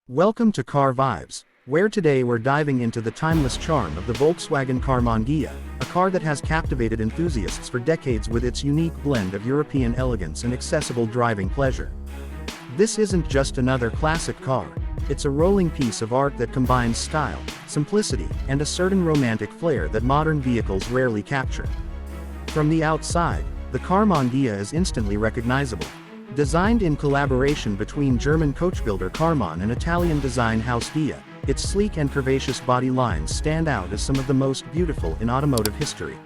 Welcome to Car Vibes, where today we're diving into the timeless charm of the Volkswagen Karmann Ghia, a car that has captivated enthusiasts for decades with its unique blend of European elegance and accessible driving pleasure. This isn't just another classic car, it's a rolling piece of art that combines style, simplicity, and a certain romantic flair that modern vehicles rarely capture. From the outside, the Karmann Ghia is instantly recognizable. Designed in collaboration between German coachbuilder Karmann and Italian design house Ghia, its sleek and curvaceous body lines stand out as some of the most beautiful in automotive history.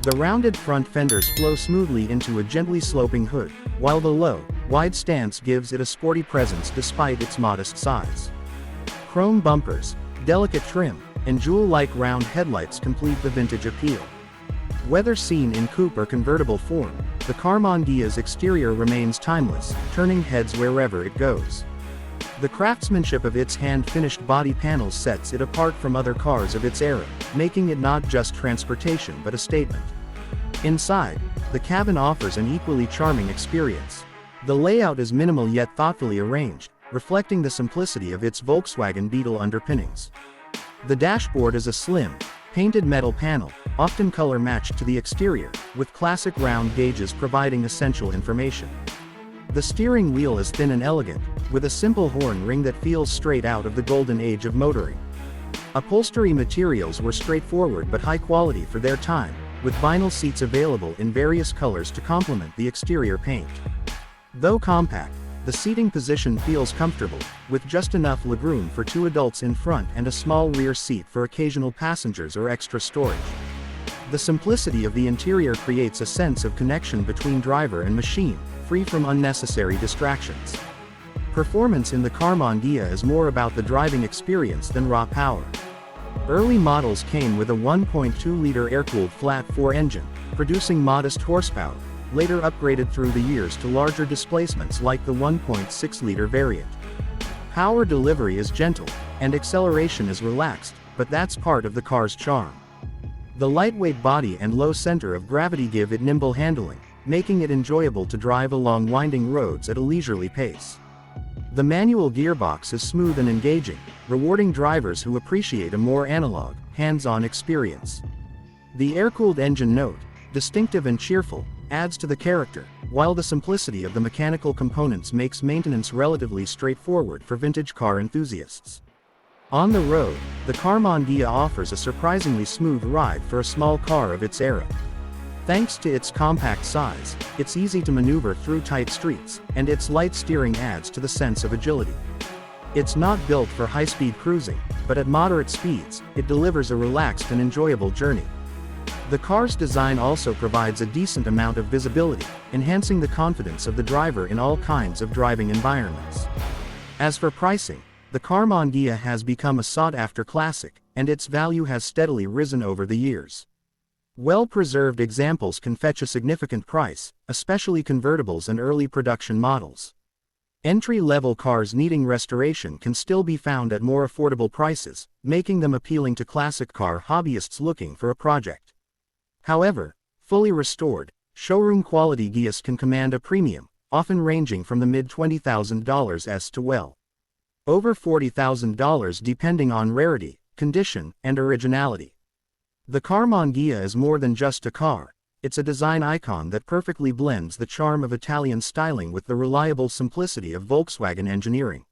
The rounded front fenders flow smoothly into a gently sloping hood, while the low, wide stance gives it a sporty presence despite its modest size. Chrome bumpers, delicate trim, and jewel-like round headlights complete the vintage appeal. Whether seen in coupe or convertible form, the Karmann Ghia's exterior remains timeless, turning heads wherever it goes. The craftsmanship of its hand-finished body panels sets it apart from other cars of its era, making it not just transportation but a statement. Inside, the cabin offers an equally charming experience. The layout is minimal yet thoughtfully arranged, reflecting the simplicity of its Volkswagen Beetle underpinnings. The dashboard is a slim, painted metal panel, often color-matched to the exterior, with classic round gauges providing essential information. The steering wheel is thin and elegant, with a simple horn ring that feels straight out of the golden age of motoring. Upholstery materials were straightforward but high quality for their time, with vinyl seats available in various colors to complement the exterior paint. Though compact, the seating position feels comfortable, with just enough legroom for two adults in front and a small rear seat for occasional passengers or extra storage. The simplicity of the interior creates a sense of connection between driver and machine, free from unnecessary distractions. Performance in the Karmann Ghia is more about the driving experience than raw power. Early models came with a 1.2-liter air-cooled flat-4 engine, producing modest horsepower, later upgraded through the years to larger displacements like the 1.6-liter variant. Power delivery is gentle, and acceleration is relaxed, but that's part of the car's charm. The lightweight body and low center of gravity give it nimble handling, making it enjoyable to drive along winding roads at a leisurely pace. The manual gearbox is smooth and engaging, rewarding drivers who appreciate a more analog, hands-on experience. The air-cooled engine note, distinctive and cheerful, adds to the character, while the simplicity of the mechanical components makes maintenance relatively straightforward for vintage car enthusiasts. On the road, the Karmann Ghia offers a surprisingly smooth ride for a small car of its era. Thanks to its compact size, it's easy to maneuver through tight streets, and its light steering adds to the sense of agility. It's not built for high-speed cruising, but at moderate speeds, it delivers a relaxed and enjoyable journey. The car's design also provides a decent amount of visibility, enhancing the confidence of the driver in all kinds of driving environments. As for pricing, the Karmann Ghia has become a sought-after classic, and its value has steadily risen over the years. Well-preserved examples can fetch a significant price, especially convertibles and early production models. Entry-level cars needing restoration can still be found at more affordable prices, making them appealing to classic car hobbyists looking for a project. However, fully restored, showroom-quality Ghias can command a premium, often ranging from the mid-$20,000s to well over $40,000 depending on rarity, condition, and originality. The Karmann Ghia is more than just a car, it's a design icon that perfectly blends the charm of Italian styling with the reliable simplicity of Volkswagen engineering.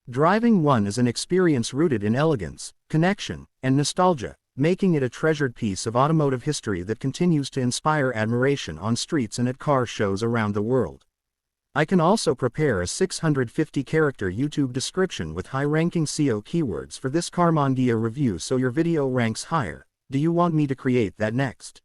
Driving one is an experience rooted in elegance, connection, and nostalgia, making it a treasured piece of automotive history that continues to inspire admiration on streets and at car shows around the world. I can also prepare a 650-character YouTube description with high-ranking SEO keywords for this Karmann Ghia review so your video ranks higher. Do you want me to create that next?